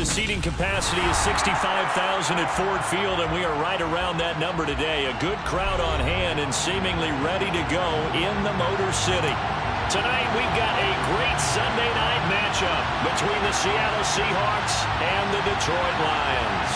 The seating capacity is 65,000 at Ford Field, and we are right around that number today. A good crowd on hand and seemingly ready to go in the Motor City. Tonight, we've got a great Sunday night matchup between the Seattle Seahawks and the Detroit Lions.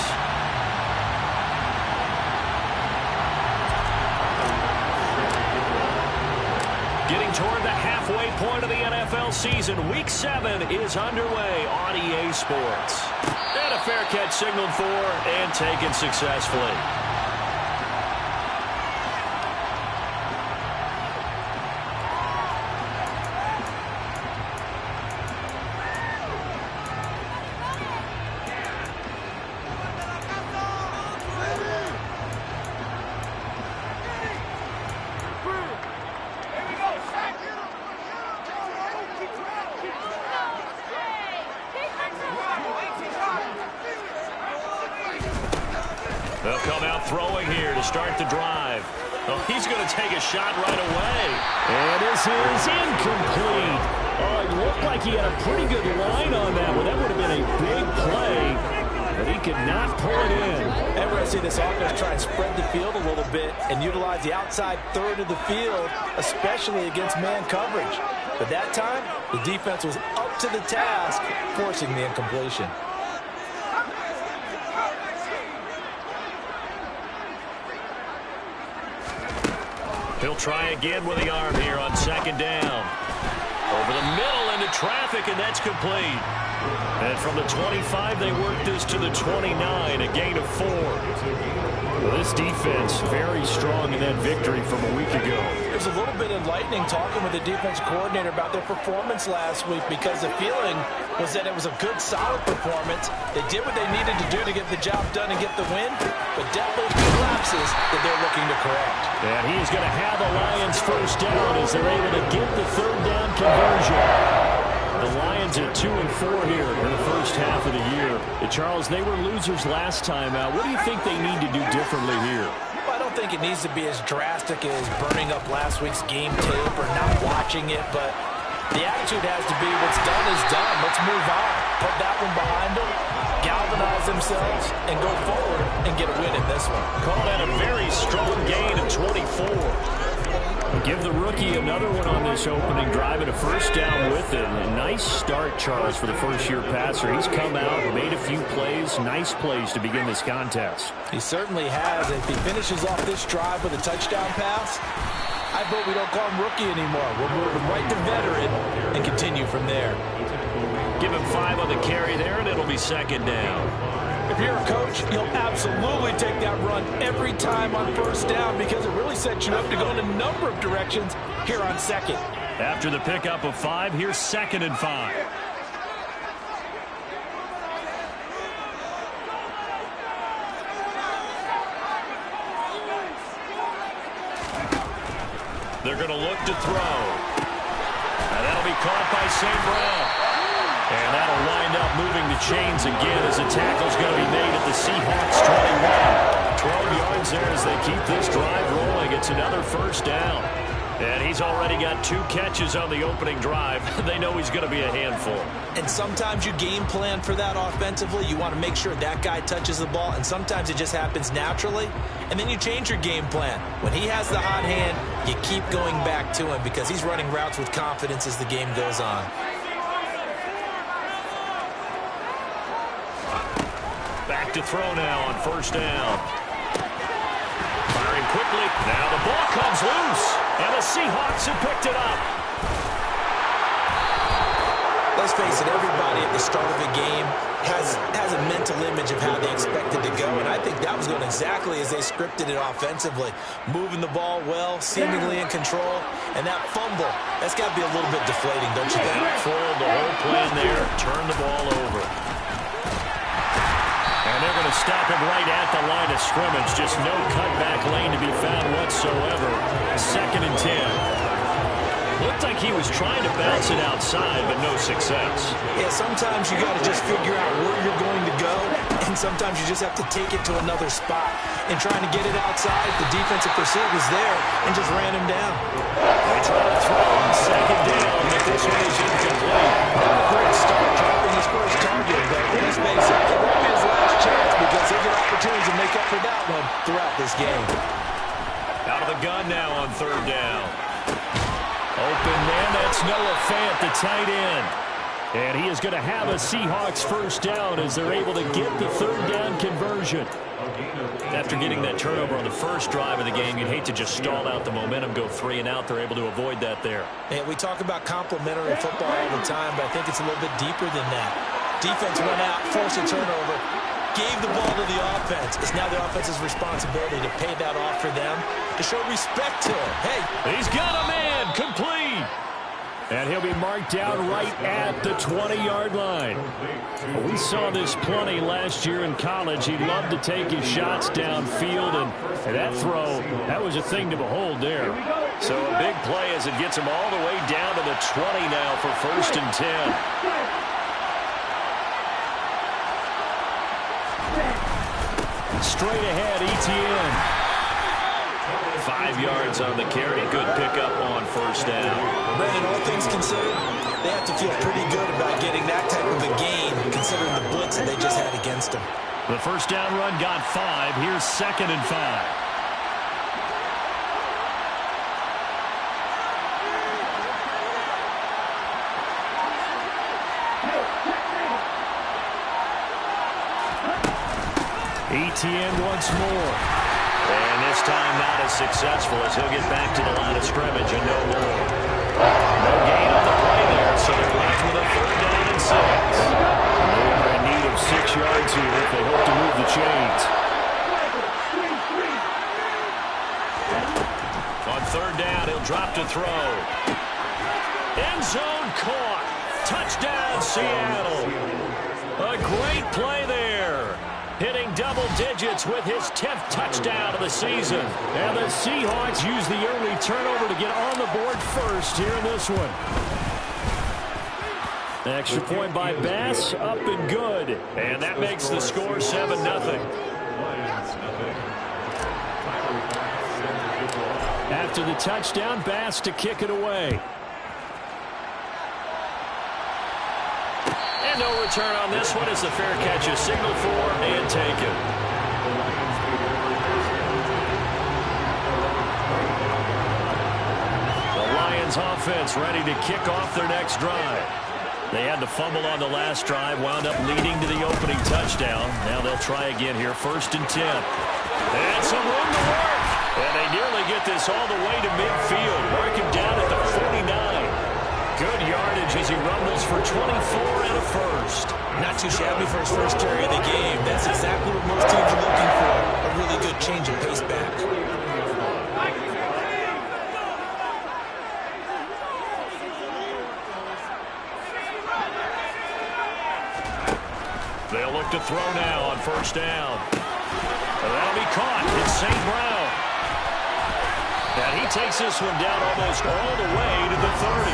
Getting toward the halfway point of the NFL season, Week 7 is underway on EA Sports. And a fair catch signaled for and taken successfully. They'll come out throwing here to start the drive. Oh, he's going to take a shot right away. And this is incomplete. Oh, it looked like he had a pretty good line on that one. That would have been a big play, but he could not pull it in. And we're going to see this offense try and spread the field a little bit and utilize the outside third of the field, especially against man coverage. But that time, the defense was up to the task, forcing the incompletion. He'll try again with the arm here on second down. Over the middle into traffic, and that's complete. And from the 25, they work this to the 29, a gain of 4. Well, this defense very strong in that victory from a week ago. There's a little bit enlightening talking with the defense coordinator about their performance last week, because the feeling was that it was a good, solid performance. They did what they needed to do to get the job done and get the win, but definitely a few lapses that they're looking to correct. And he's going to have the Lions first down as they're able to get the third down conversion. The Lions at 2-4 here in the first half of the year. Charles, they were losers last time out. What do you think they need to do differently here? Well, I don't think it needs to be as drastic as burning up last week's game tape or not watching it, but the attitude has to be what's done is done. Let's move on. Put that one behind them, galvanize themselves, and go forward and get a win in this one. Call that a very strong gain of 24. Give the rookie another one on this opening drive and a first down with it. A nice start, Charles, for the first-year passer. He's come out, made a few plays, nice plays to begin this contest. He certainly has. If he finishes off this drive with a touchdown pass, I vote we don't call him rookie anymore. We'll move him right to veteran and continue from there. Give him 5 on the carry there, and it'll be second down. If you're a coach, you'll absolutely take that run every time on first down, because it really sets you up to go in a number of directions here on second. After the pickup of 5, here's 2nd and 5. They're going to look to throw. And that'll be caught by St. Brown. And that'll wind up moving the chains again as the tackle's going to be made at the Seahawks 21. 12 yards there as they keep this drive rolling. It's another first down. And he's already got 2 catches on the opening drive. They know he's going to be a handful. And sometimes you game plan for that offensively. You want to make sure that guy touches the ball, and sometimes it just happens naturally. And then you change your game plan. When he has the hot hand, you keep going back to him because he's running routes with confidence as the game goes on. Back to throw now on first down. Firing quickly. Now the ball comes loose. And the Seahawks have picked it up. Let's face it, everybody at the start of a game has a mental image of how they expect it to go, and I think that was going exactly as they scripted it offensively. Moving the ball well, seemingly in control, and that fumble, that's got to be a little bit deflating, don't you think? Foiled the whole plan there, turn the ball over. And they're going to stop him right at the line of scrimmage. Just no cutback lane to be found whatsoever. 2nd and 10. Looked like he was trying to bounce it outside, but no success. Yeah, sometimes you got to just figure out where you're going to go, and sometimes you just have to take it to another spot. And trying to get it outside, the defensive pursuit was there and just ran him down. They try to throw on 2nd down, but this one is incomplete. Great start, dropping his first target. but let's face it, it won't be his last chance because he'll get opportunities to make up for that one throughout this game. Out of the gun now on third down. Open man, that's Noah Fant, the tight end. And he is going to have a Seahawks first down as they're able to get the third down conversion. After getting that turnover on the first drive of the game, you'd hate to just stall out the momentum, go 3 and out. They're able to avoid that there. And we talk about complementary football all the time, but I think it's a little bit deeper than that. Defense went out, forced a turnover, gave the ball to the offense. It's now the offense's responsibility to pay that off for them, to show respect to him. Hey, he's got a man, complete. And he'll be marked down right at the 20-yard line. We saw this plenty last year in college. He loved to take his shots downfield, and that throw, that was a thing to behold there. So a big play as it gets him all the way down to the 20 now for 1st and 10. Straight ahead, Etienne. 5 yards on the carry. Good pickup on first down. Brandon, all things considered, they have to feel pretty good about getting that type of a gain considering the blitz that they just had against them. The first down run got 5. Here's 2nd and 5. Etienne once more. And this time not as successful as he'll get back to the line of scrimmage and no more. No gain on the play there, so they're left with a 3rd down and 6. They're in need of 6 yards here if they hope to move the chains. On 3rd down, he'll drop to throw. End zone caught. Touchdown, Seattle. A great play there. Hitting double digits with his 10th touchdown of the season. And the Seahawks use the early turnover to get on the board first here in this one. Extra point by Bass, up and good. And that makes the score 7-0. After the touchdown, Bass to kick it away. And no return on this one as the fair catch is signaled for and taken. The Lions offense ready to kick off their next drive. They had to fumble on the last drive, wound up leading to the opening touchdown. Now they'll try again here, 1st and 10. And some room to work. And they nearly get this all the way to midfield. Mark him down at the 49. Good yardage as he rumbles for 24 and a first. Not too shabby for his first carry of the game. That's exactly what most teams are looking for. A really good change of pace back. They'll look to throw now on 1st down. And that'll be caught. It's St. Brown. And he takes this one down almost all the way to the 30.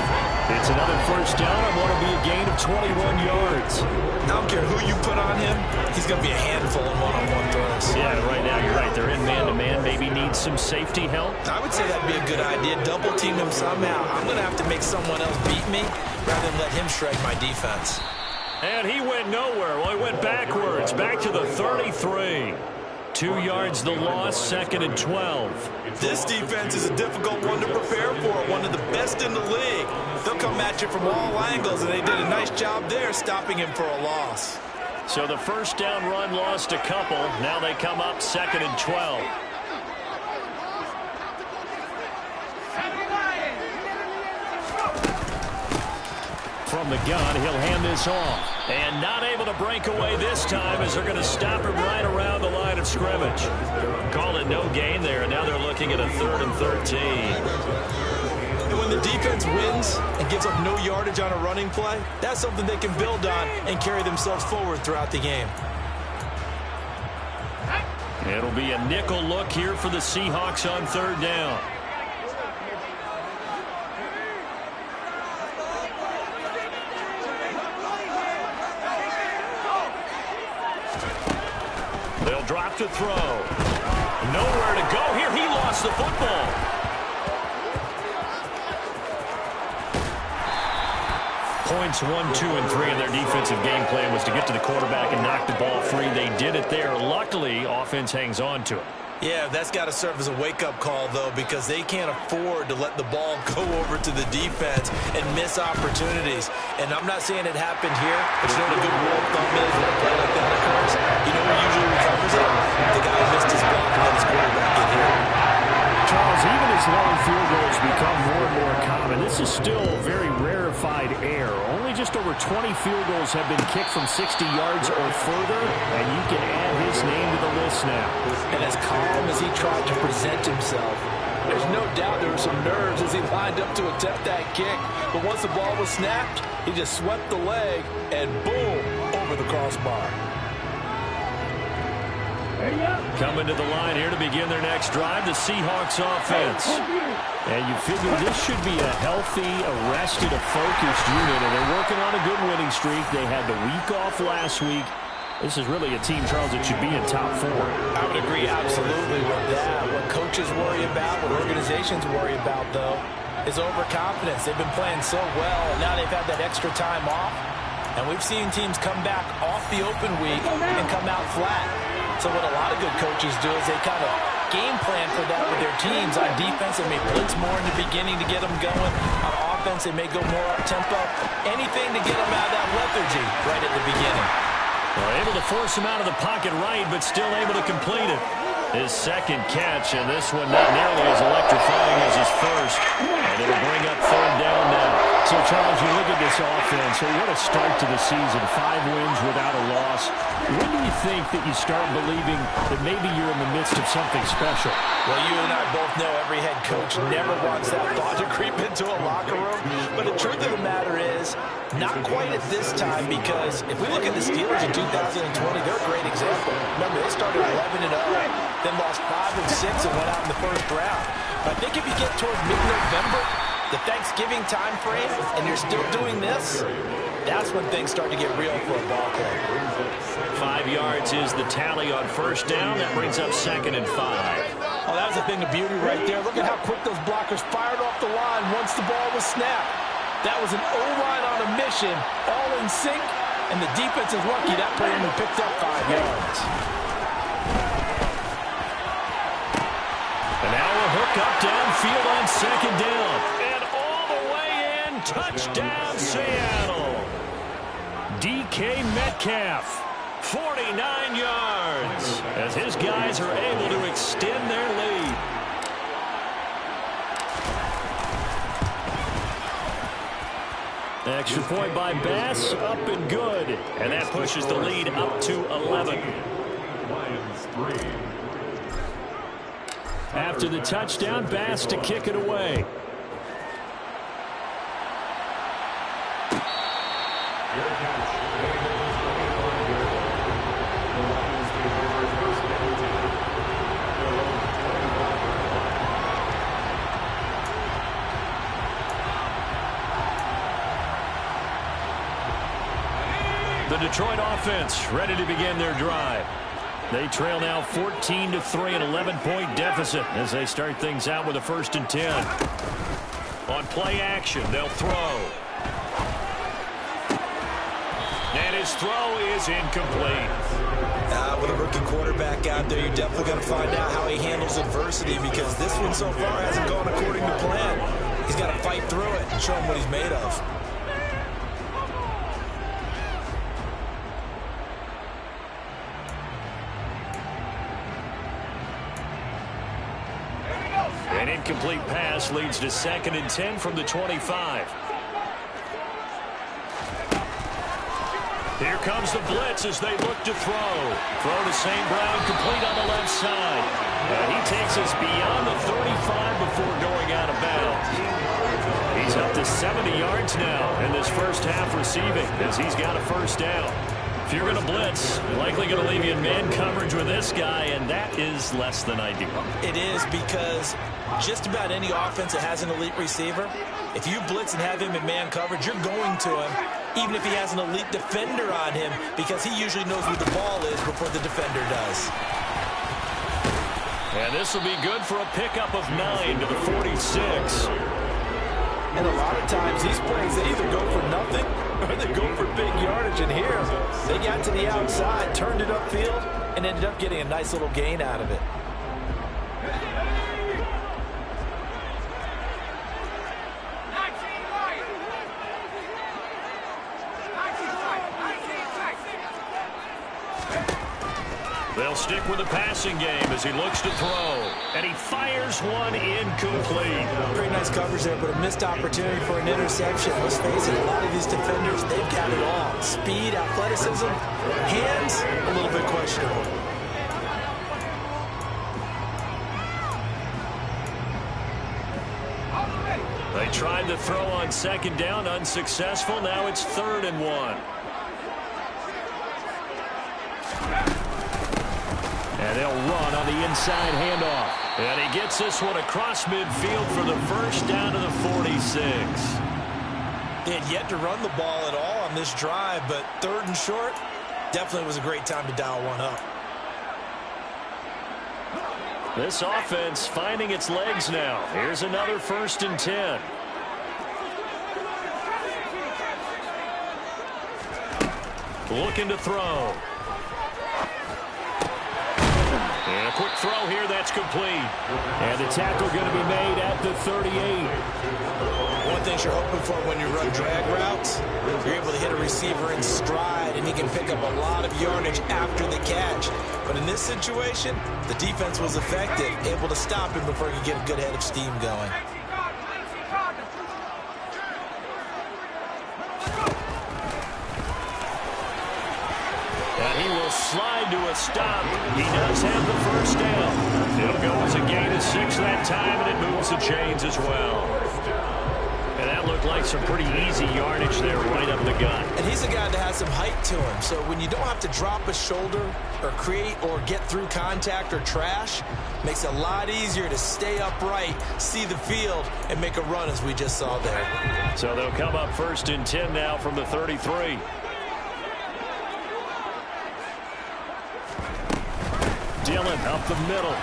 It's another 1st down and want to be a gain of 21 yards. I don't care who you put on him. He's going to be a handful in one-on-one throws. Yeah, right now you're right. They're in man-to-man. Maybe need some safety help. I would say that'd be a good idea. Double team him somehow. I'm going to have to make someone else beat me rather than let him shred my defense. And he went nowhere. Well, he went backwards, back to the 33. 2 yards the loss, 2nd and 12. This defense is a difficult one to prepare for, one of the best in the league. They'll come at you from all angles, and they did a nice job there stopping him for a loss. So the 1st down run lost a couple. Now they come up 2nd and 12. From the gun, he'll hand this off. And not able to break away this time as they're going to stop him right around the line of scrimmage. Call it no gain there, and now they're looking at a 3rd and 13. And when the defense wins and gives up no yardage on a running play, that's something they can build on and carry themselves forward throughout the game. It'll be a nickel look here for the Seahawks on 3rd down. They'll drop to throw. Nowhere to go here. He lost the football. points, 1, 2, and 3 in their defensive game plan was to get to the quarterback and knock the ball free. They did it there. Luckily, offense hangs on to it. Yeah, that's got to serve as a wake-up call, though, because they can't afford to let the ball go over to the defense and miss opportunities. And I'm not saying it happened here, but you know what a good rule of thumb is when a play like that occurs? You know who usually recovers it? The guy who missed his block and let his quarterback get hit. Charles, even as long field goals become more and more common, this is still very rarefied air. Only just over 20 field goals have been kicked from 60 yards or further, and you can add his name to the list now. And as calm as he tried to present himself, there's no doubt there were some nerves as he lined up to attempt that kick. But once the ball was snapped, he just swept the leg, and boom, over the crossbar. Coming to the line here to begin their next drive, the Seahawks offense. And you figure this should be a healthy, arrested, a focused unit, and they're working on a good winning streak. They had the week off last week. This is really a team, Charles, that should be in top 4. I would agree absolutely with that. What coaches worry about, what organizations worry about, though, is overconfidence. They've been playing so well, and now they've had that extra time off. And we've seen teams come back off the open week and come out flat. So what a lot of good coaches do is they kind of game plan for that with their teams. On defense, they may blitz more in the beginning to get them going. On offense, they may go more up-tempo. Anything to get them out of that lethargy right at the beginning. Well, able to force him out of the pocket right, but still able to complete it. His second catch, and this one not nearly as electrifying as his first. And it'll bring up 3rd down now. So, Charles, you look at this offense. So what a start to the season. 5 wins without a loss. When do you think that you start believing that maybe you're in the midst of something special? Well, you and I both know every head coach never wants that thought to creep into a locker room. But the truth of the matter is, not quite at this time, because if we look at the Steelers in 2020, they're a great example. Remember, they started 11-0, then lost 5 and 6 and went out in the first round. But I think if you get towards mid-November, the Thanksgiving time frame, and you're still doing this, that's when things start to get real for a ball club. 5 yards is the tally on 1st down. That brings up 2nd and 5. Oh, that was a thing of beauty right there. Look at how quick those blockers fired off the line once the ball was snapped. That was an O-line on a mission, all in sync, and the defense is lucky that play only picked up 5 yards. And now a hook up downfield on 2nd down. And all the way in, touchdown Seattle. DK Metcalf, 49 yards, as his guys are able to extend their lead. Extra point by Bass, up and good. And that pushes the lead up to 11. After the touchdown, Bass to kick it away. The Detroit offense ready to begin their drive. They trail now 14-3, an 11-point deficit as they start things out with a 1st and 10. On play action, they'll throw. And his throw is incomplete. With a rookie quarterback out there, you're definitely going to find out how he handles adversity, because this one so far hasn't gone according to plan. He's got to fight through it and show him what he's made of. An incomplete pass leads to 2nd and 10 from the 25. Here comes the blitz as they look to throw. Throw to St. Brown, complete on the left side. And he takes us beyond the 35 before going out of bounds. He's up to 70 yards now in this first half receiving as he's got a 1st down. If you're going to blitz, you're likely going to leave you in man coverage with this guy, and that is less than ideal. It is, because just about any offense that has an elite receiver, if you blitz and have him in man coverage, you're going to him, even if he has an elite defender on him, because he usually knows where the ball is before the defender does. And this will be good for a pickup of 9 to the 46. And a lot of times these plays, they either go for nothing or they go for big yardage. And here, they got to the outside, turned it upfield, and ended up getting a nice little gain out of it. They'll stick with the passing game as he looks to throw. And he fires one incomplete. Pretty nice coverage there, but a missed opportunity for an interception. Let's face it, a lot of these defenders, they've got it all. Speed, athleticism, hands, a little bit questionable. They tried to throw on second down, unsuccessful. Now it's 3rd and 1. And they'll run on the inside handoff. And he gets this one across midfield for the first down to the 46. They had yet to run the ball at all on this drive, but 3rd and short, definitely was a great time to dial one up. This offense finding its legs now. Here's another 1st and 10. Looking to throw. And a quick throw here, that's complete. And the tackle going to be made at the 38. One thing you're hoping for when you run drag routes, you're able to hit a receiver in stride, and he can pick up a lot of yardage after the catch. But in this situation, the defense was effective, able to stop him before he could get a good head of steam going. And he will slide to a stop. He does have the first down. It'll go as a gain of 6 that time, and it moves the chains as well. And that looked like some pretty easy yardage there right up the gut. And he's a guy that has some height to him, so when you don't have to drop a shoulder or create or get through contact or trash, makes it a lot easier to stay upright, see the field, and make a run as we just saw there. So they'll come up 1st and 10 now from the 33. Dillon up the middle.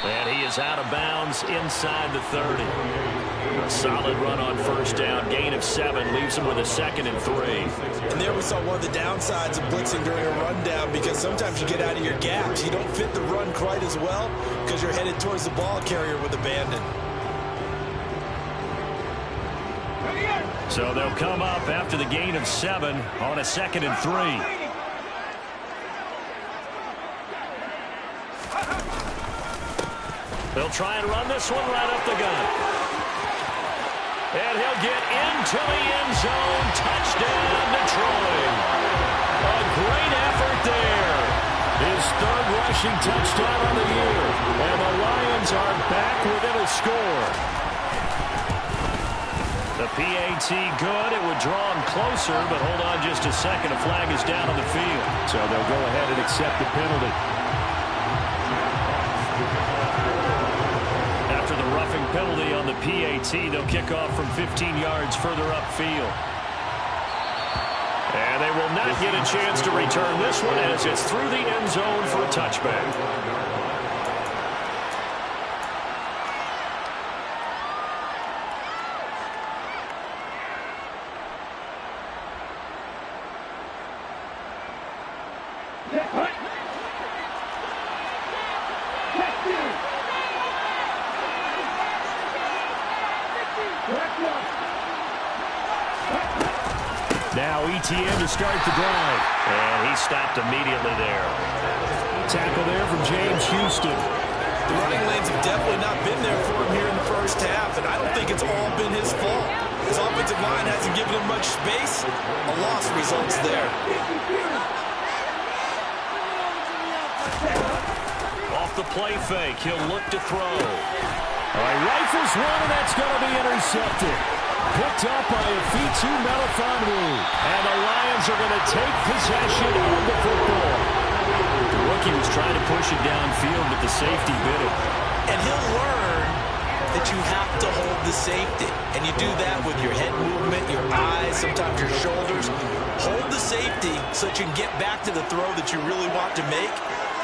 And he is out of bounds inside the 30. A solid run on 1st down. Gain of 7 leaves him with a 2nd and 3. And there we saw one of the downsides of blitzing during a rundown, because sometimes you get out of your gaps. You don't fit the run quite as well because you're headed towards the ball carrier with abandon. So they'll come up after the gain of 7 on a 2nd and 3. They'll try and run this one right up the gut. And he'll get into the end zone. Touchdown, Detroit. A great effort there. His 3rd rushing touchdown on the year. And the Lions are back within a score. The PAT good. It would draw him closer, but hold on just a second. A flag is down on the field. So they'll go ahead and accept the penalty. After the roughing penalty on the PAT, they'll kick off from 15 yards further upfield. And they will not get a chance to return this one as it's through the end zone for a touchback. Now ETN to start the drive. And he stopped immediately there. Tackle there from James Houston. The running lanes have definitely not been there for him here in the first half, and I don't think it's all been his fault. His offensive line hasn't given him much space. A loss results there. Off the play fake, he'll look to throw. All right, rifles one, and that's going to be intercepted. Picked up by Afitu Melifonwu. And the Lions are going to take possession of the football. The rookie was trying to push it downfield, but the safety bit it. And he'll learn that you have to hold the safety. And you do that with your head movement, your eyes, sometimes your shoulders. Hold the safety so that you can get back to the throw that you really want to make.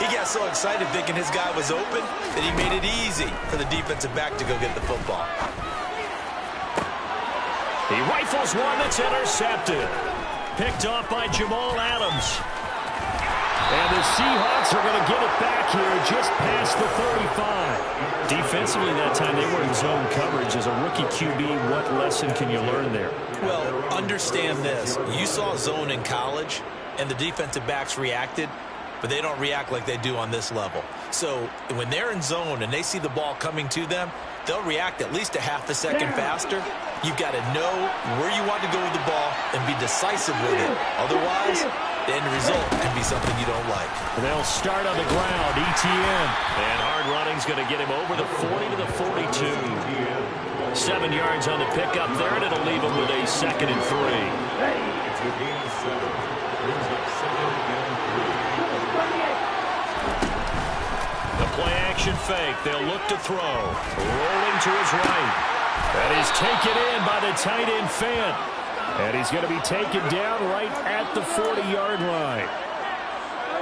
He got so excited thinking his guy was open that he made it easy for the defensive back to go get the football. He rifles one that's intercepted. Picked off by Jamal Adams. And the Seahawks are going to get it back here just past the 35. Defensively that time they were in zone coverage. As a rookie QB, what lesson can you learn there? Well, understand this. You saw zone in college, and the defensive backs reacted, but they don't react like they do on this level. So when they're in zone and they see the ball coming to them, they'll react at least a half a second faster. You've got to know where you want to go with the ball and be decisive with it. Otherwise, the end result can be something you don't like. They'll start on the ground, ETN. And hard running's going to get him over the 40 to the 42. 7 yards on the pickup there, and it'll leave him with a 2nd and 3. Play-action fake. They'll look to throw. Rolling to his right. That is taken in by the tight end, Fant. And he's going to be taken down right at the 40-yard line.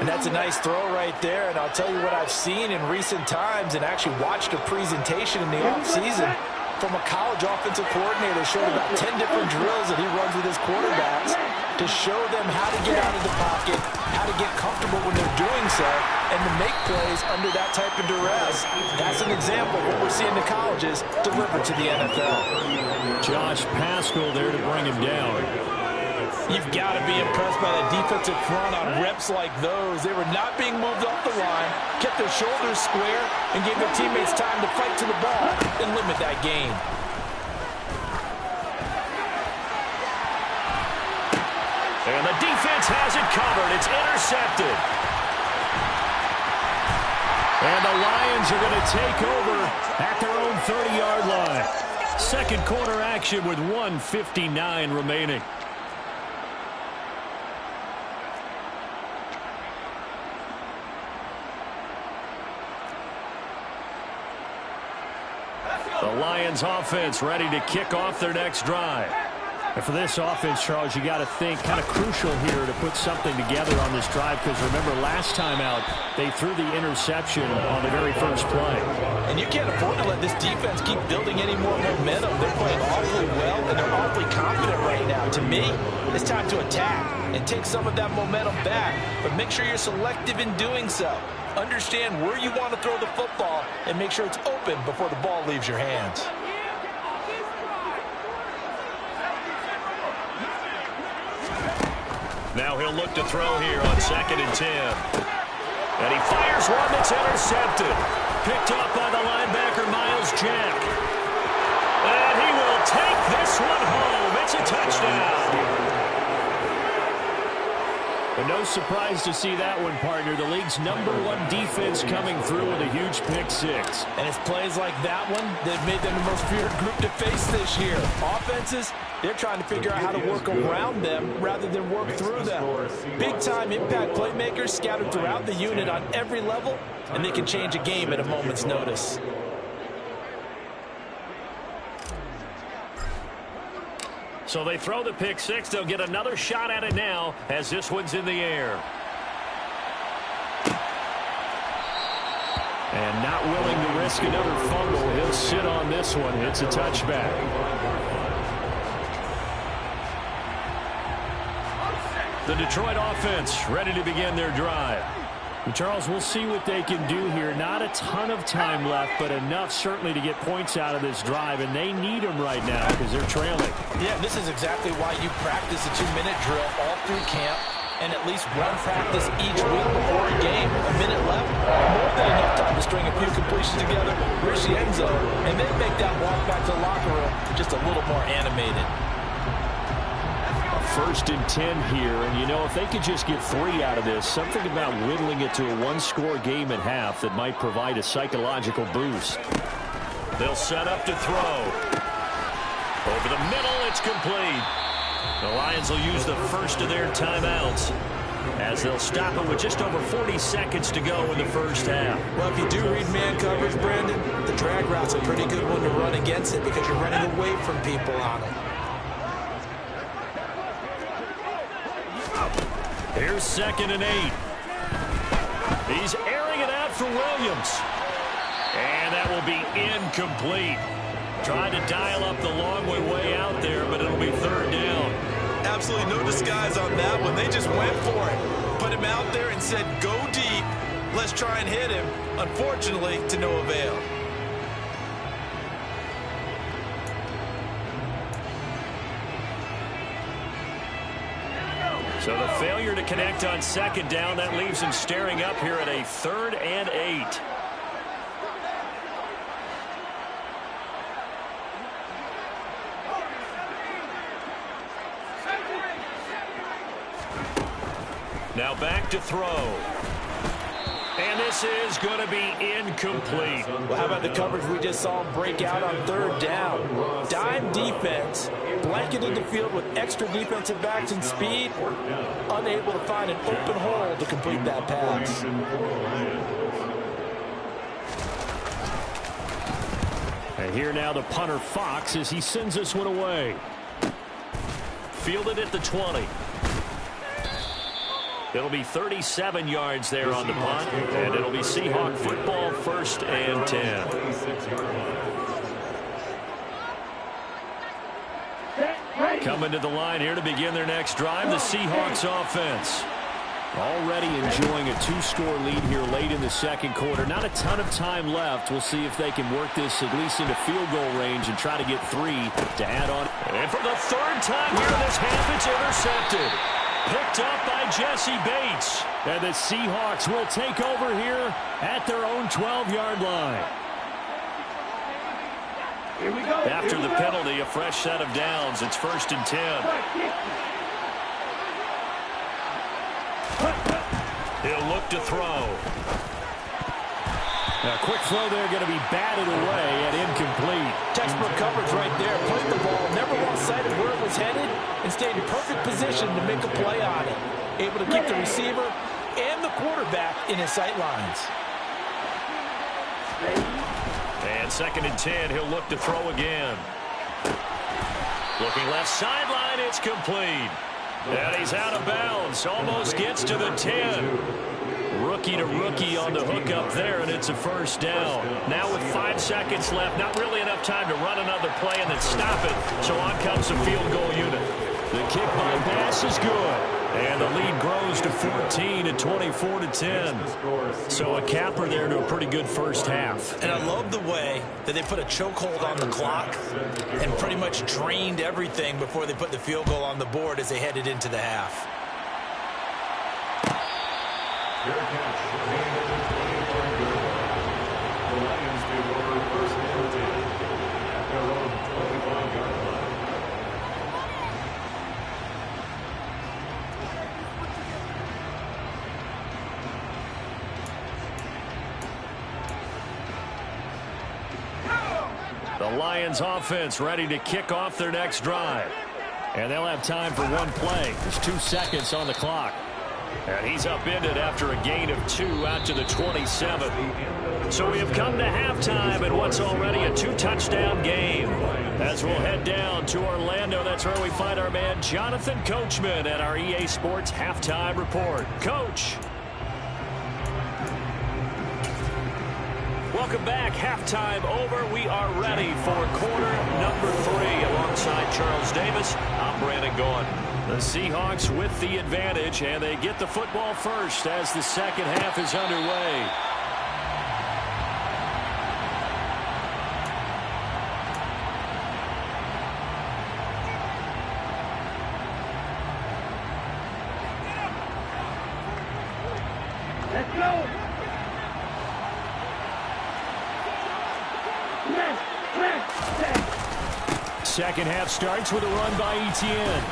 And that's a nice throw right there. And I'll tell you what I've seen in recent times and actually watched a presentation in the offseason from a college offensive coordinator. Showed about 10 different drills that he runs with his quarterbacks to show them how to get out of the pocket, how to get comfortable when they're doing so, and to make plays under that type of duress. That's an example of what we're seeing the colleges deliver to the NFL. Josh Paschal there to bring him down. You've got to be impressed by that defensive front on reps like those. They were not being moved off the line, kept their shoulders square, and gave their teammates time to fight to the ball and limit that gain. And the defense has it covered. It's intercepted. And the Lions are going to take over at their own 30-yard line. Second quarter action with 1:59 remaining. The Lions offense ready to kick off their next drive. And for this offense, Charles, you got to think kind of crucial here to put something together on this drive, because remember last time out they threw the interception on the very first play. And you can't afford to let this defense keep building any more momentum. They're playing awfully well, and they're awfully confident right now. To me, it's time to attack and take some of that momentum back, but make sure you're selective in doing so. Understand where you want to throw the football and make sure it's open before the ball leaves your hands. Now he'll look to throw here on 2nd and 10. And he fires one that's intercepted. Picked up by the linebacker, Miles Jack. And he will take this one home. It's a touchdown. But no surprise to see that one, partner. The league's #1 defense coming through with a huge pick six. And it's plays like that one that made them the most feared group to face this year. Offenses, they're trying to figure out how to work around them rather than work through them. Big-time impact playmakers scattered throughout the unit on every level, and they can change a game at a moment's notice. So they throw the pick six. They'll get another shot at it now as this one's in the air. And not willing to risk another fumble. He'll sit on this one. It's a touchback. The Detroit offense ready to begin their drive. And Charles, we'll see what they can do here. Not a ton of time left, but enough certainly to get points out of this drive, and they need them right now because they're trailing. Yeah, this is exactly why you practice a 2-minute drill all through camp and at least one practice each week before a game. A minute left, more than enough time to string a few completions together, reach the end zone, and then make that walk back to the locker room just a little more animated. 1st and 10 here, and you know, if they could just get 3 out of this, something about whittling it to a one-score game at half that might provide a psychological boost. They'll set up to throw. Over the middle, it's complete. The Lions will use the first of their timeouts as they'll stop it with just over 40 seconds to go in the first half. Well, if you do read man coverage, Brandon, the drag route's a pretty good one to run against it because you're running away from people on it. Here's 2nd and 8. He's airing it out for Williams. And that will be incomplete. Tried to dial up the long way out there, but it'll be third down. Absolutely no disguise on that one. They just went for it. Put him out there and said, go deep. Let's try and hit him. Unfortunately, to no avail. So the failure to connect on second down, that leaves him staring up here at a 3rd and 8. Now back to throw. And this is going to be incomplete. Well, how about the coverage we just saw him break out on 3rd down? Dime defense, blanketed the field with extra defensive backs and speed, unable to find an open hole to complete that pass. And here now the punter Fox as he sends this one away. Fielded at the 20. It'll be 37 yards there on the punt, and it'll be Seahawk football, 1st and 10. Coming to the line here to begin their next drive, the Seahawks offense. Already enjoying a 2-score lead here late in the second quarter. Not a ton of time left. We'll see if they can work this at least into field goal range and try to get 3 to add on. And for the 3rd time here in this half, it's intercepted. Picked up by Jesse Bates. And the Seahawks will take over here at their own 12-yard line. Here we go. After the penalty, a fresh set of downs. It's 1st and 10. He'll look to throw. Now, quick throw there, going to be batted away and incomplete. Textbook coverage right there. Played the ball, never lost sight of where it was headed, and stayed in perfect position to make a play on it. Able to keep the receiver and the quarterback in his sight lines. And 2nd and 10, he'll look to throw again. Looking left sideline, it's complete. And he's out of bounds, almost gets to the 10. Rookie to rookie on the hook up there, and it's a 1st down. Now with 5 seconds left, not really enough time to run another play and then stop it. So on comes the field goal unit. The kick by pass is good. And the lead grows to 14 at 24-10. So a capper there to a pretty good first half. And I love the way that they put a chokehold on the clock and pretty much drained everything before they put the field goal on the board as they headed into the half. Fair catch. The Lions take over 1st and 10 at their own 25-yard line. The Lions offense ready to kick off their next drive. And they'll have time for one play. There's 2 seconds on the clock. And he's upended after a gain of 2 out to the 27. So we have come to halftime in what's already a 2-touchdown game. As we'll head down to Orlando, that's where we find our man Jonathan Coachman at our EA Sports Halftime Report. Coach. Welcome back. Halftime over. We are ready for quarter number 3. Alongside Charles Davis, I'm Brandon Gaudin. The Seahawks with the advantage, and they get the football first as the second half is underway. Let's go. Second half starts with a run by Etienne.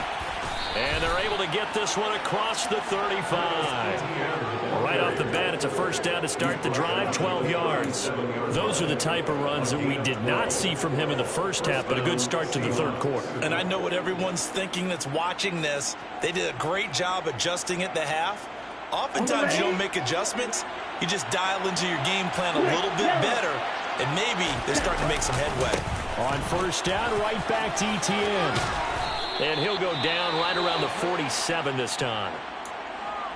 And they're able to get this one across the 35. Right off the bat, it's a first down to start the drive, 12 yards. Those are the type of runs that we did not see from him in the first half, but a good start to the third quarter. And I know what everyone's thinking that's watching this. They did a great job adjusting at the half. Oftentimes, you don't make adjustments. You just dial into your game plan a little bit better, and maybe they're starting to make some headway. On first down, right back to Etienne. And he'll go down right around the 47 this time.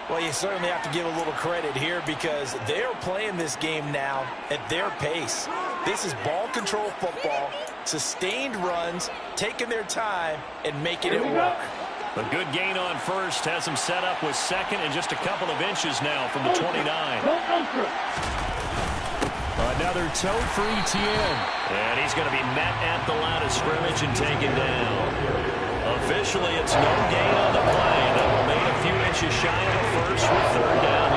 Well, you certainly have to give a little credit here because they're playing this game now at their pace. This is ball control football, sustained runs, taking their time, and making it work. A good gain on first has him set up with second and just a couple of inches now from the 29. Another toe for Etienne. And he's going to be met at the line of scrimmage and taken down. Officially, it's no gain on the play. That will make a few inches shy of the first with third down.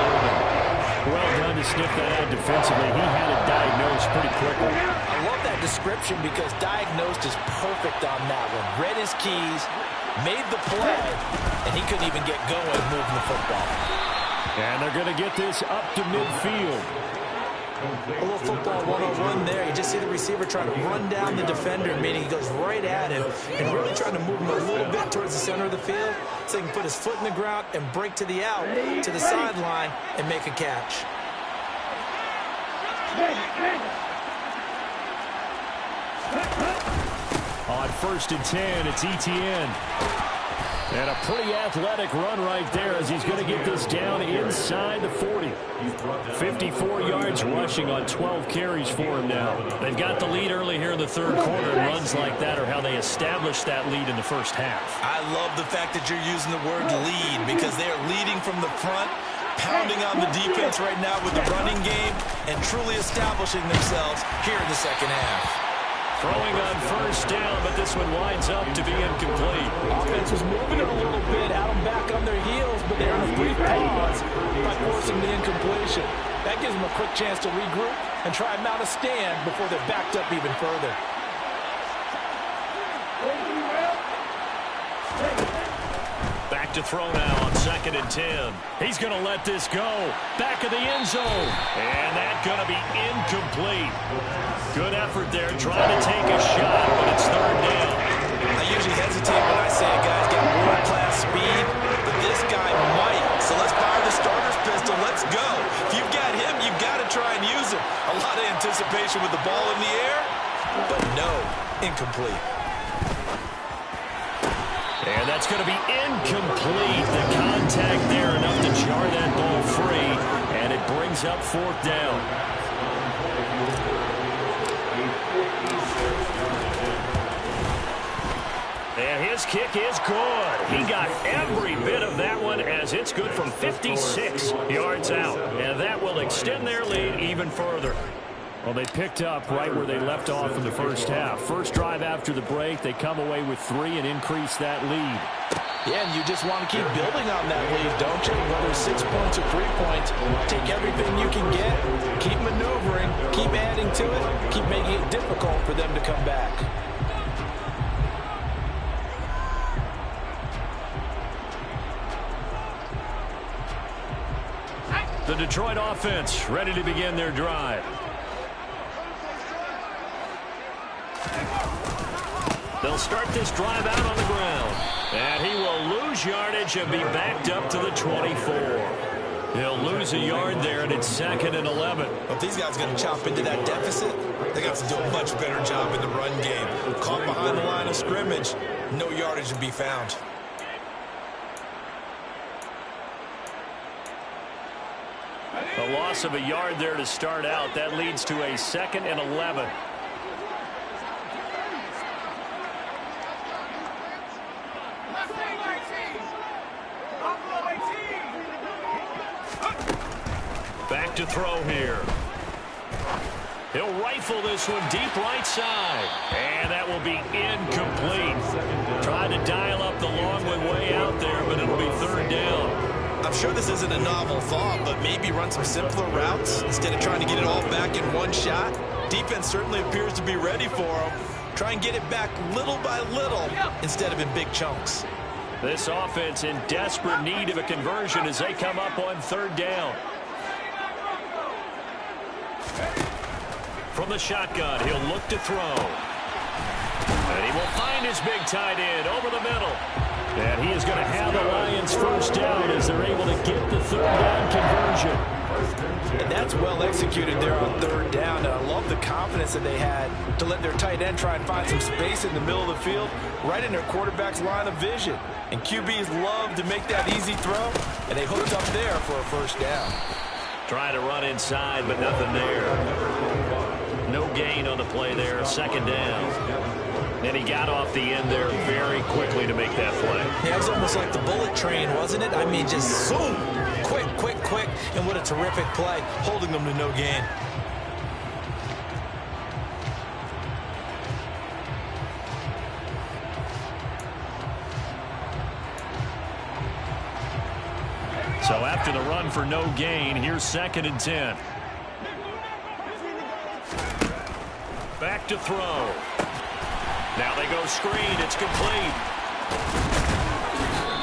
Well done to sniff that out defensively. He had it diagnosed pretty quickly. I love that description because diagnosed is perfect on that one. Read his keys, made the play, and he couldn't even get going moving the football. And they're going to get this up to midfield. A little football 101 there. You just see the receiver trying to run down the defender, meaning he goes right at him and really trying to move him a little bit towards the center of the field so he can put his foot in the ground and break to the out, to the sideline, and make a catch. On 1st and 10, it's Etienne. And a pretty athletic run right there as he's going to get this down inside the 40. 54 yards rushing on 12 carries for him now. They've got the lead early here in the third quarter, and runs like that are how they established that lead in the first half. I love the fact that you're using the word lead because they are leading from the front, pounding on the defense right now with the running game, and truly establishing themselves here in the second half. Throwing on first down, but this one winds up to be incomplete. Offense was moving it a little bit, had them back on their heels, but they're in a brief pause by forcing the incompletion. That gives them a quick chance to regroup and try and mount a stand before they're backed up even further. Back to throw now on 2nd and 10. He's going to let this go. Back of the end zone. And that's going to be incomplete. Good effort there, trying to take a shot, but it's third down. I usually hesitate when I say a guy's got world-class speed, but this guy might. So let's fire the starter's pistol. Let's go. If you've got him, you've got to try and use him. A lot of anticipation with the ball in the air, but no, incomplete. And that's going to be incomplete. The contact there enough to jar that ball free, and it brings up 4th down. And his kick is good. He got every bit of that one as it's good from 56 yards out. And that will extend their lead even further. Well, they picked up right where they left off in the first half. First drive after the break, they come away with 3 and increase that lead. Yeah, and you just want to keep building on that lead, don't you? Whether it's 6 points or 3 points, take everything you can get, keep maneuvering, keep adding to it, keep making it difficult for them to come back. The Detroit offense ready to begin their drive. They'll start this drive out on the ground. And he will lose yardage and be backed up to the 24. He'll lose a yard there, and it's 2nd and 11. Well, if these guys are going to chop into that deficit, they got to do a much better job in the run game. Caught behind the line of scrimmage, no yardage to be found. A loss of a yard there to start out. That leads to a 2nd and 11. Back to throw here. He'll rifle this one deep right side. And that will be incomplete. Tried to dial up the long way out there, but it'll be 3rd down. I'm sure this isn't a novel thought, but maybe run some simpler routes instead of trying to get it all back in one shot. Defense certainly appears to be ready for him. Try and get it back little by little instead of in big chunks. This offense in desperate need of a conversion as they come up on 3rd down. From the shotgun, he'll look to throw. And he will find his big tight end over the middle. And he is going to have the Lions first down as they're able to get the 3rd down conversion. And that's well executed there on 3rd down. And I love the confidence that they had to let their tight end try and find some space in the middle of the field, right in their quarterback's line of vision. And QBs love to make that easy throw, and they hooked up there for a first down. Trying to run inside, but nothing there. No gain on the play there, second down. And he got off the end there very quickly to make that play. Yeah, it was almost like the bullet train, wasn't it? I mean, just zoom, quick, and what a terrific play, holding them to no gain. So after the run for no gain, here's 2nd and 10. Back to throw. Now they go screen. It's complete.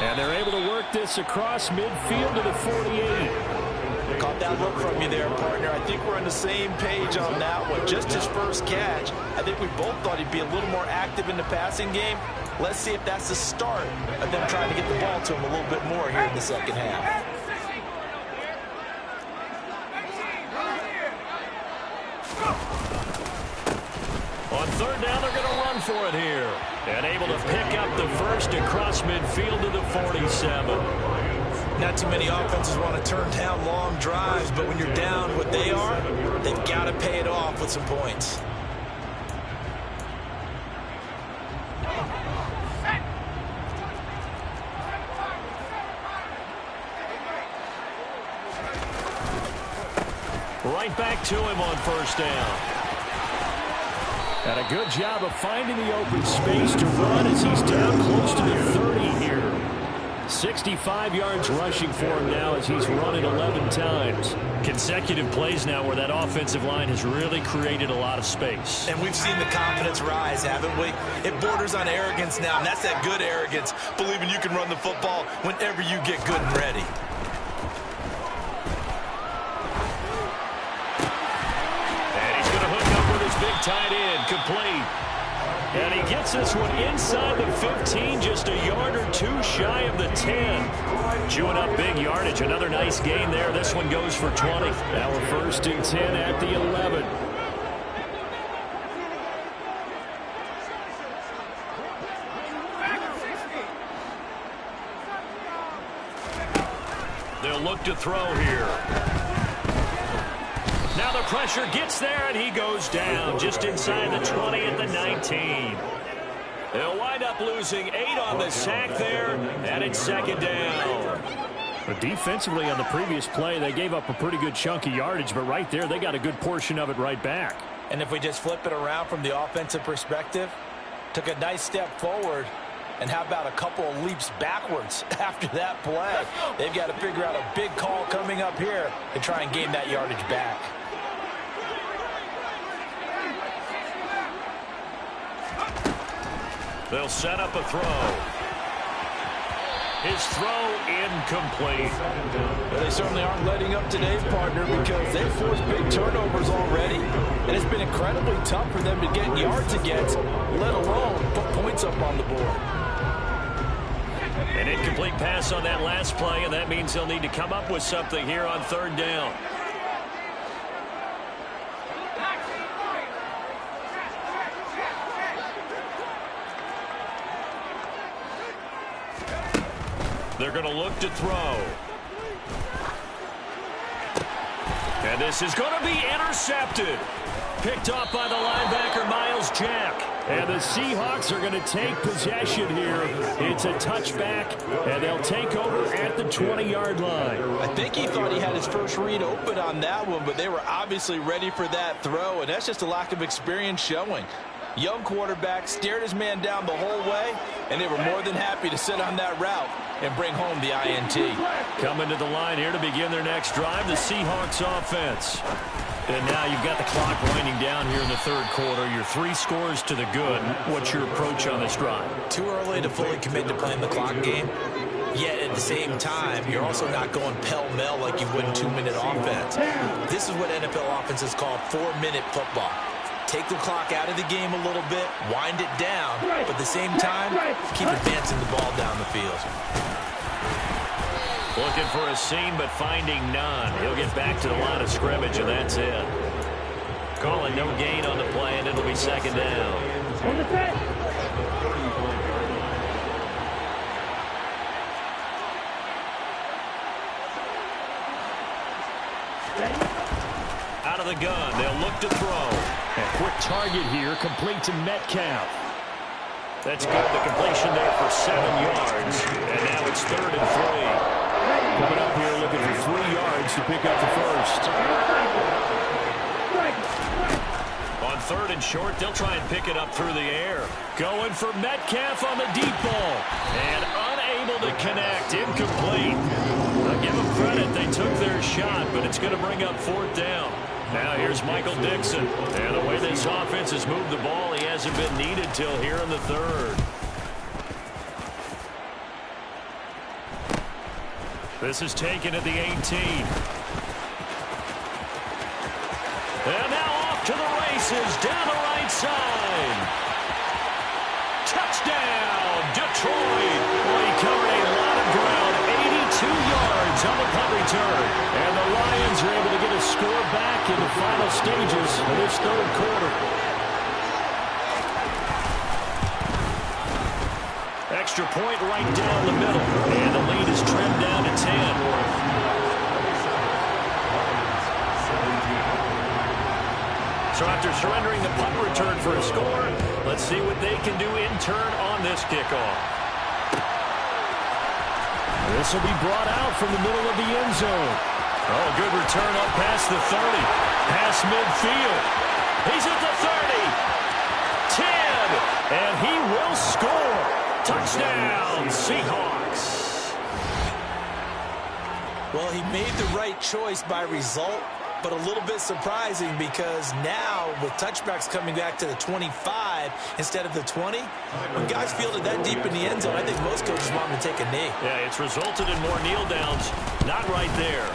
And they're able to work this across midfield to the 48. Caught that look from you there, partner. I think we're on the same page on that one. Just his first catch. I think we both thought he'd be a little more active in the passing game. Let's see if that's the start of them trying to get the ball to him a little bit more here in the second half. On 3rd down, they're going to run for it here. And able to pick up the first across midfield to the 47. Not too many offenses want to turn down long drives, but when you're down what they are, they've got to pay it off with some points. Right back to him on 1st down. And a good job of finding the open space to run as he's down close to the 30 here. 65 yards rushing for him now as he's run it 11 times. Consecutive plays now where that offensive line has really created a lot of space. And we've seen the confidence rise, haven't we? It borders on arrogance now, and that's that good arrogance, believing you can run the football whenever you get good and ready. Big tight end, complete. And he gets this one inside the 15, just a yard or two shy of the 10. Chewing up big yardage, another nice gain there. This one goes for 20. Now we're 1st and 10 at the 11. They'll look to throw here. Now the pressure gets there, and he goes down just inside the 20 at the 19. They'll wind up losing 8 on the sack there, and it's 2nd down. But defensively on the previous play, they gave up a pretty good chunk of yardage, but right there, they got a good portion of it right back. And if we just flip it around from the offensive perspective, took a nice step forward, and how about a couple of leaps backwards after that play? They've got to figure out a big call coming up here to try and gain that yardage back. They'll set up a throw. His throw incomplete. Well, they certainly aren't letting up today's partner because they've forced big turnovers already. And it's been incredibly tough for them to get yards against, let alone put points up on the board. An incomplete pass on that last play, and that means they'll need to come up with something here on 3rd down. They're going to look to throw. And this is going to be intercepted. Picked off by the linebacker, Miles Jack. And the Seahawks are going to take possession here. It's a touchback, and they'll take over at the 20-yard line. I think he thought he had his first read open on that one, but they were obviously ready for that throw, and that's just a lack of experience showing. Young quarterback stared his man down the whole way, and they were more than happy to sit on that route and bring home the INT. Coming to the line here to begin their next drive, the Seahawks offense. And now you've got the clock winding down here in the 3rd quarter. Your 3 scores to the good. What's your approach on this drive? Too early to fully commit to playing the clock game. Yet at the same time, you're also not going pell-mell like you would in 2-minute offense. This is what NFL offenses call 4-minute football. Take the clock out of the game a little bit, wind it down, but at the same time, keep advancing the ball down the field. Looking for a seam, but finding none. He'll get back to the line of scrimmage, and that's it. Calling no gain on the play, and it'll be 2nd down. Out of the gun, they'll look to throw. A quick target here, complete to Metcalf. That's good. The completion there for 7 yards. And now it's 3rd and 3. Coming up here looking for 3 yards to pick up the first. On 3rd and short, they'll try and pick it up through the air. Going for Metcalf on the deep ball. And unable to connect. Incomplete. I'll give them credit. They took their shot, but it's going to bring up 4th down. Now here's Michael Dixon. And the way this offense has moved the ball, he hasn't been needed till here in the 3rd. This is taken at the 18. And now off to the races down the right side. Touchdown, Detroit. Well, he covered a lot of ground, 82 yards on the punt return. And the Lions are able to get a score back in the final stages of this 3rd quarter. Extra point right down the middle. And the lead is trimmed down to 10. So after surrendering the punt return for a score, let's see what they can do in turn on this kickoff. This will be brought out from the middle of the end zone. Oh, good return up past the 30. Past midfield. He's at the 30. 10. And he will score. Touchdown, Seahawks. Well, he made the right choice by result, but a little bit surprising because now with touchbacks coming back to the 25 instead of the 20, when guys fielded that deep in the end zone, I think most coaches want them to take a knee. Yeah, it's resulted in more kneel downs. Not right there.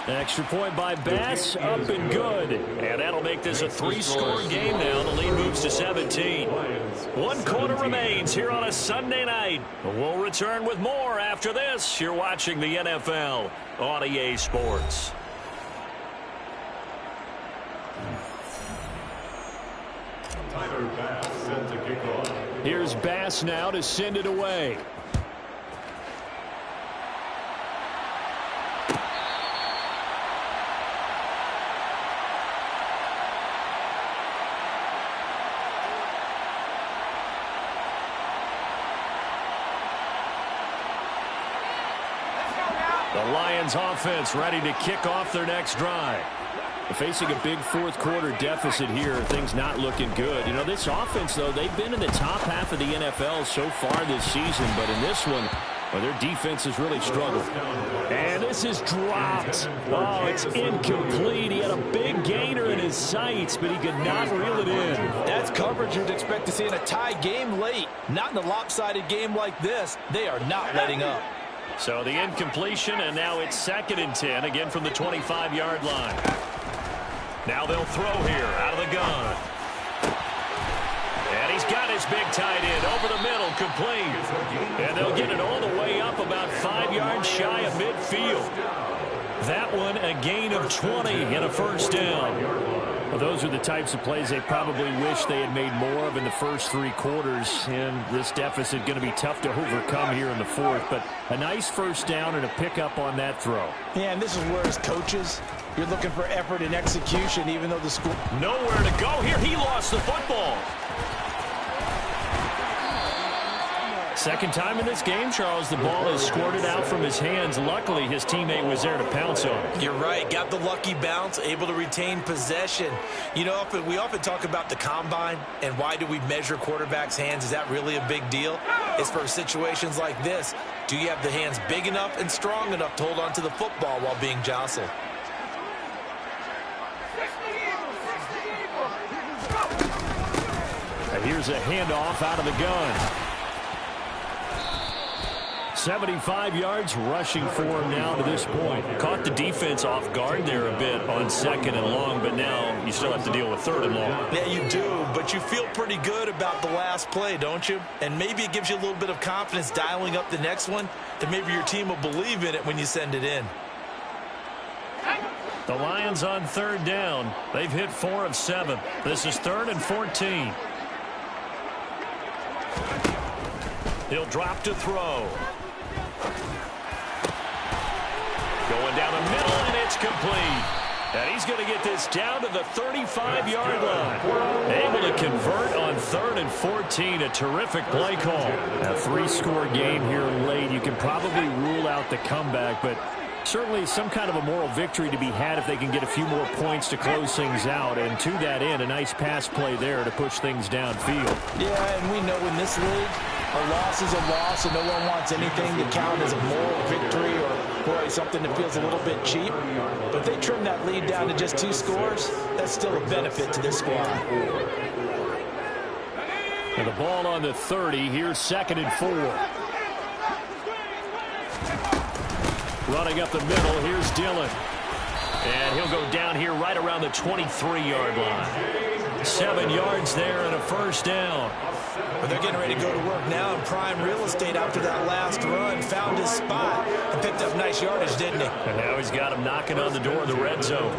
Extra point by Bass, up and good. And that'll make this a 3-score game now. The lead moves to 17. 1 quarter remains here on a Sunday night. We'll return with more after this. You're watching the NFL on EA Sports. Here's Bass now to send it away. The Lions offense ready to kick off their next drive. Facing a big 4th quarter deficit here, things not looking good. You know, this offense, though, they've been in the top half of the NFL so far this season, but in this one, well, their defense has really struggled. And this is dropped. Oh, it's incomplete. He had a big gainer in his sights, but he could not reel it in. That's coverage you'd expect to see in a tie game late. Not in a lopsided game like this. They are not letting up. So the incompletion, and now it's 2nd and 10, again from the 25-yard line. Now they'll throw here out of the gun. And he's got his big tight end over the middle, complete. And they'll get it all the way up about 5 yards shy of midfield. That one a gain of 20 and a 1st down. Well, those are the types of plays they probably wish they had made more of in the first 3 quarters. And this deficit going to be tough to overcome here in the 4th. But a nice 1st down and a pickup on that throw. Yeah, and this is where as coaches, you're looking for effort and execution, even though the score... Nowhere to go here. He lost the football. Second time in this game, Charles, the ball is squirted out from his hands. Luckily, his teammate was there to pounce on it. You're right. Got the lucky bounce, able to retain possession. You know, we often talk about the combine and why do we measure quarterbacks' hands. Is that really a big deal? It's for situations like this. Do you have the hands big enough and strong enough to hold on to the football while being jostled? And here's a handoff out of the gun. 75 yards rushing for him now to this point. Caught the defense off guard there a bit on 2nd and long, but now you still have to deal with 3rd and long. Yeah, you do, but you feel pretty good about the last play, don't you? And maybe it gives you a little bit of confidence dialing up the next one, that maybe your team will believe in it when you send it in. The Lions on 3rd down. They've hit 4 of 7. This is 3rd and 14. He'll drop to throw. Going down the middle, and it's complete. And he's going to get this down to the 35-yard line. Able to convert on 3rd and 14. A terrific play call. A 3-score game here late. You can probably rule out the comeback, but certainly some kind of a moral victory to be had if they can get a few more points to close things out. And to that end, a nice pass play there to push things downfield. Yeah, and we know in this league, a loss is a loss, and no one wants anything to count as a moral victory or, boy, something that feels a little bit cheap. But if they trim that lead down to just 2 scores, that's still a benefit to this squad. And the ball on the 30. Here's 2nd and 4. Running up the middle, here's Dillon. And he'll go down here right around the 23-yard line. 7 yards there and a first down. But they're getting ready to go to work now in prime real estate after that last run. Found his spot and picked up nice yardage, didn't he? And now he's got him knocking on the door of the red zone.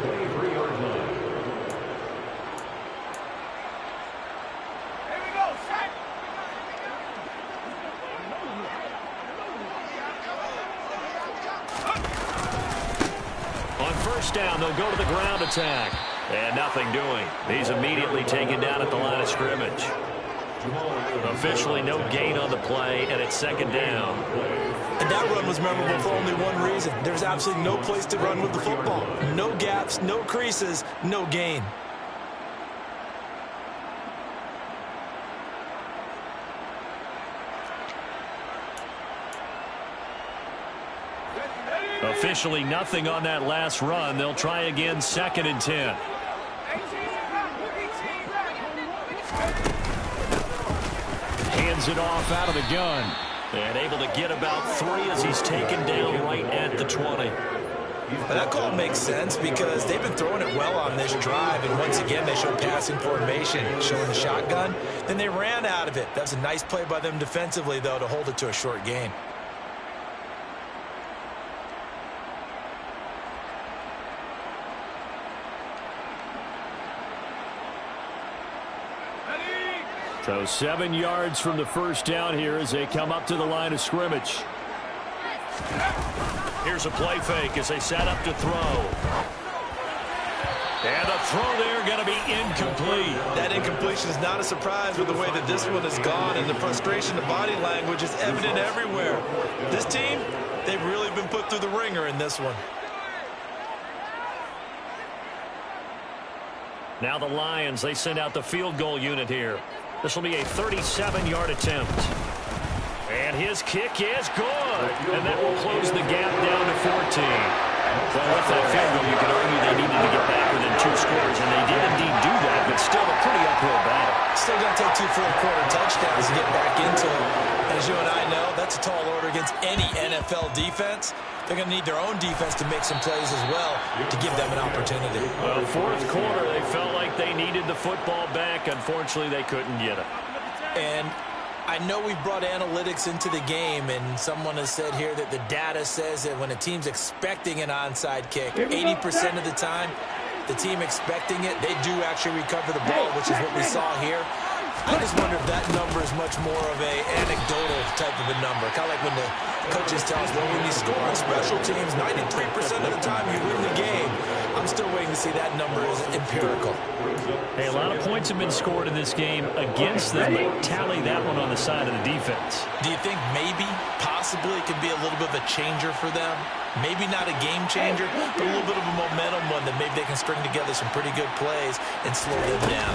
On first down, they'll go to the ground attack. And nothing doing. He's immediately taken down at the line of scrimmage. Officially no gain on the play, and it's 2nd down. And that run was memorable for only one reason. There's absolutely no place to run with the football. No gaps, no creases, no gain. Officially nothing on that last run. They'll try again, 2nd and 10. Hands it off out of the gun. And able to get about 3 as he's taken down right at the 20. But that call makes sense because they've been throwing it well on this drive. And once again, they show passing formation, showing the shotgun. Then they ran out of it. That's a nice play by them defensively, though, to hold it to a short gain. So 7 yards from the first down here as they come up to the line of scrimmage. Here's a play fake as they set up to throw. And the throw there going to be incomplete. That incompletion is not a surprise with the way that this one has gone, and the frustration, the body language is evident everywhere. This team, they've really been put through the ringer in this one. Now the Lions, they send out the field goal unit here. This will be a 37-yard attempt. And his kick is good. And that will close the gap down to 14. Well, with that field goal, you could argue they needed to get back within 2 scores, and they did indeed do that, but still a pretty uphill battle. Still going to take 2 fourth-quarter touchdowns to get back into it. As you and I know, that's a tall order against any NFL defense. They're going to need their own defense to make some plays as well to give them an opportunity. Well, 4th quarter, they felt like they needed the football back. Unfortunately, they couldn't get it. And I know we've brought analytics into the game, and someone has said here that the data says that when a team's expecting an onside kick, 80% of the time, the team expecting it, they do actually recover the ball, which is what we saw here. I just wonder if that number is much more of a anecdotal type of a number. Kind of like when the coaches tell us, well, when you score on special teams, 93% of the time you win the game. I'm still waiting to see that number is empirical. Hey, a lot of points have been scored in this game against them, but tally that one on the side of the defense. Do you think maybe, possibly, it could be a little bit of a changer for them? Maybe not a game changer, but a little bit of a momentum one that maybe they can string together some pretty good plays and slow them down.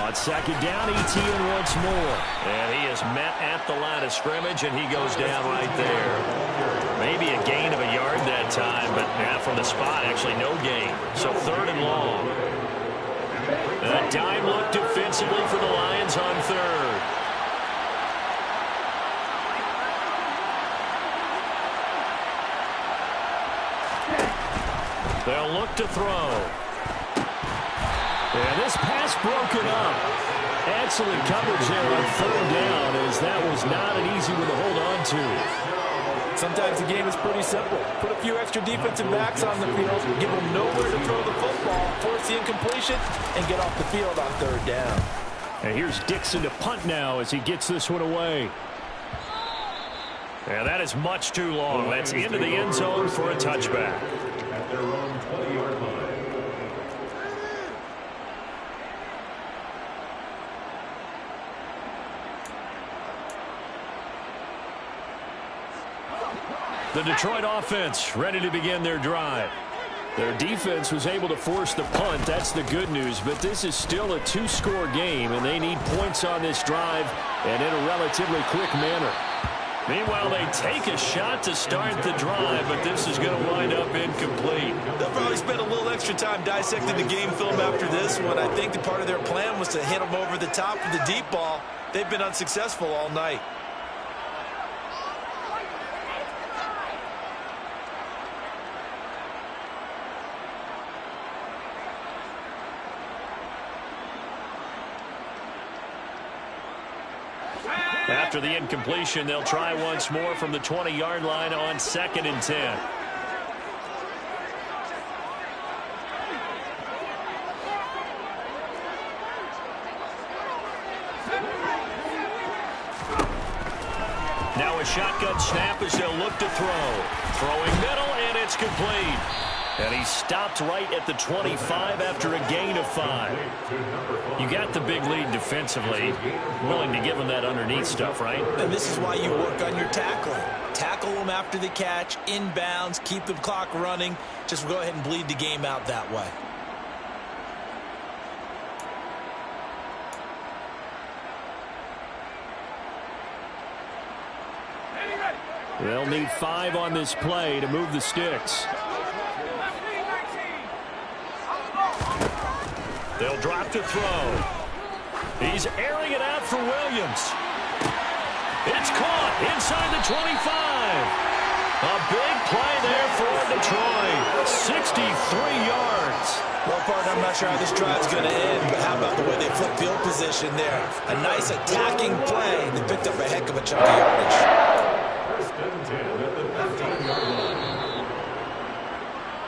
On 2nd down, ETN once more. And he is met at the line of scrimmage, and he goes down right there. Maybe a gain of a yard that time, but from the spot, actually no gain. So 3rd and long. A dime look defensively for the Lions on 3rd. They'll look to throw. And this pass broken up. Excellent coverage there on 3rd down, as that was not an easy one to hold on to. Sometimes the game is pretty simple. Put a few extra defensive backs on the field, give them nowhere to throw the football, force the incompletion, and get off the field on 3rd down. And here's Dixon to punt now as he gets this one away. And that is much too long. That's into the end zone for a touchback. The Detroit offense ready to begin their drive. Their defense was able to force the punt. That's the good news. But this is still a two-score game, and they need points on this drive and in a relatively quick manner. Meanwhile, they take a shot to start the drive, but this is going to wind up incomplete. They'll probably spend a little extra time dissecting the game film after this one. I think the part of their plan was to hit them over the top with the deep ball. They've been unsuccessful all night. After the incompletion, they'll try once more from the 20-yard line on 2nd and 10. Now a shotgun snap as they'll look to throw. Throwing middle, and it's complete. And he stopped right at the 25 after a gain of 5. You got the big lead defensively. Willing to give him that underneath stuff, right? And this is why you work on your tackling. Tackle them after the catch, inbounds, keep the clock running. Just go ahead and bleed the game out that way. They'll need 5 on this play to move the sticks. They'll drop to throw. He's airing it out for Williams. It's caught inside the 25. A big play there for Detroit. 63 yards. Well, partner, I'm not sure how this drive's going to end, but how about the way they flip field position there? A nice attacking play. They picked up a heck of a chunk of yardage.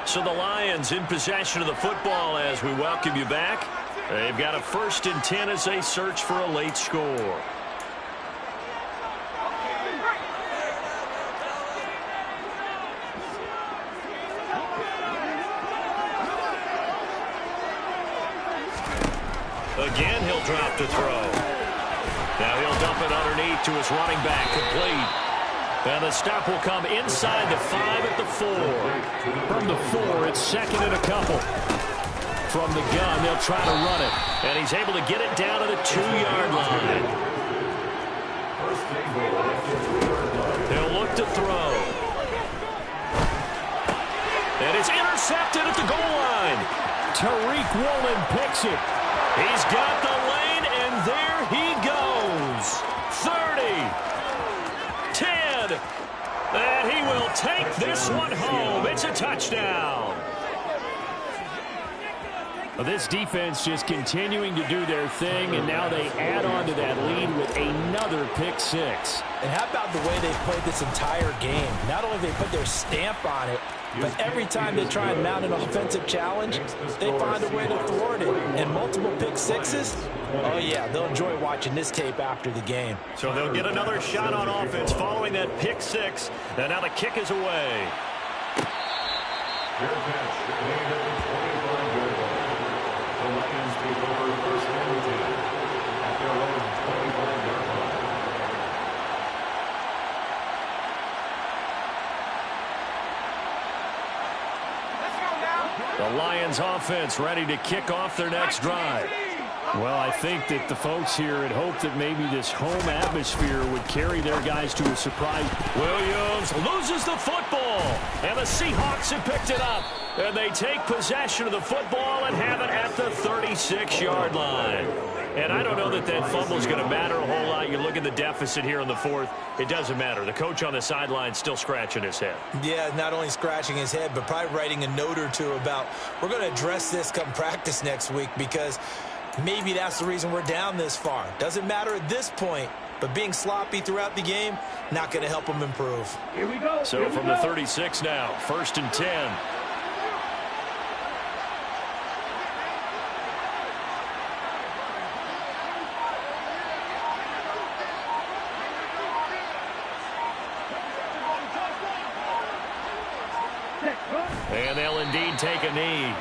So the Lions in possession of the football as we welcome you back. They've got a 1st and 10 as they search for a late score. Again, he'll drop to throw. Now he'll dump it underneath to his running back, complete. And the stop will come inside the 5 at the 4. From the 4, it's 2nd and a couple. From the gun, they'll try to run it. And he's able to get it down to the 2-yard line. They'll look to throw. And it's intercepted at the goal line. Tariq Woolen picks it. He's got the lane, and there he goes. 30. 10, and he will take this one home. It's a touchdown. Well, this defense just continuing to do their thing, and now they add on to that lead with another pick 6. And how about the way they played this entire game? Not only they put their stamp on it, but every time they try and mount an offensive challenge, they find a way to thwart it. And multiple pick 6s, oh yeah, they'll enjoy watching this tape after the game. So they'll get another shot on offense following that pick 6. And now the kick is away. The Lions offense ready to kick off their next drive. Well, I think that the folks here had hoped that maybe this home atmosphere would carry their guys to a surprise. Williams loses the football, and the Seahawks have picked it up. And they take possession of the football and have it at the 36-yard line. And I don't know that that fumble is going to matter a whole lot. You look at the deficit here in the 4th. It doesn't matter. The coach on the sideline still scratching his head. Yeah, not only scratching his head, but probably writing a note or two about, we're going to address this come practice next week, because maybe that's the reason we're down this far. Doesn't matter at this point, but being sloppy throughout the game, not going to help them improve. Here we go. So from the 36 now, 1st and 10. And they'll indeed take a knee.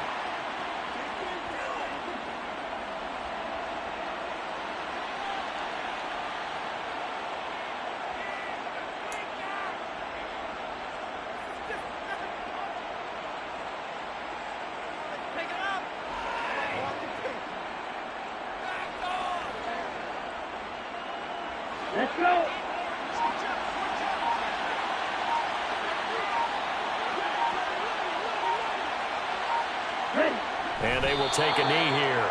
Let's go. And they will take a knee here.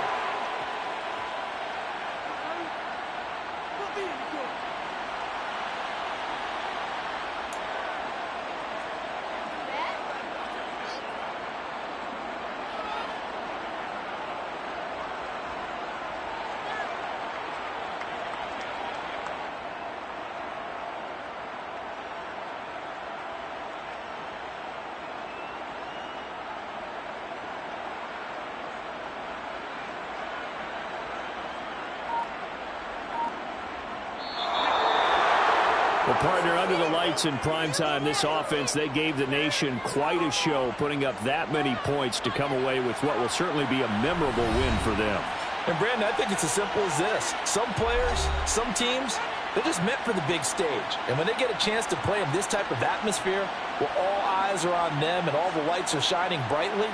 Well, partner, under the lights in primetime, this offense, they gave the nation quite a show, putting up that many points to come away with what will certainly be a memorable win for them. And, Brandon, I think it's as simple as this. Some players, some teams, they're just meant for the big stage. And when they get a chance to play in this type of atmosphere, where all eyes are on them and all the lights are shining brightly,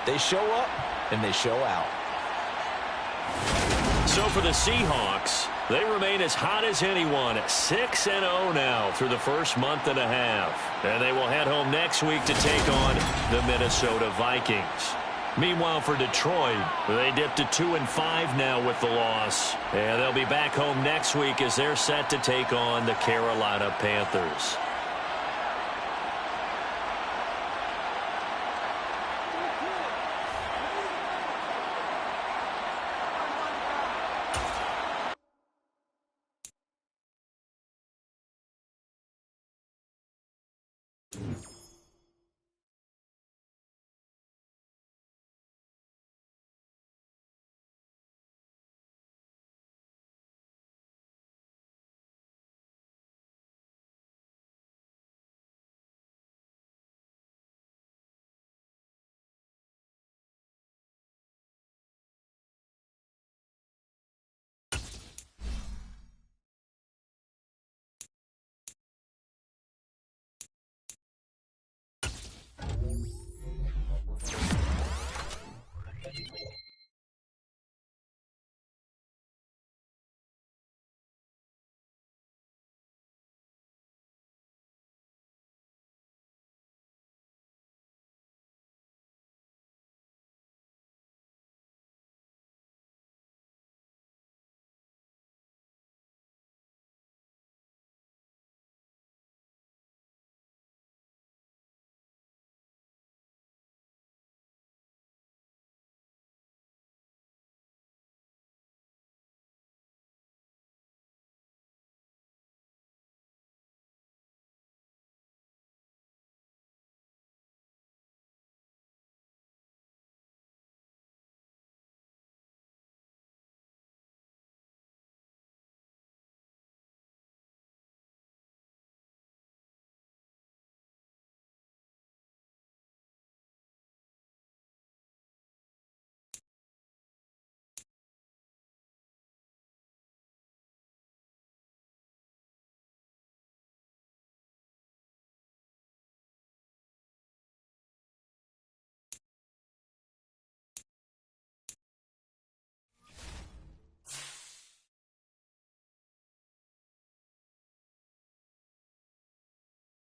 they show up and they show out. So for the Seahawks, they remain as hot as anyone at 6-0 now through the first month and a half. And they will head home next week to take on the Minnesota Vikings. Meanwhile, for Detroit, they dipped to 2-5 now with the loss. And they'll be back home next week as they're set to take on the Carolina Panthers.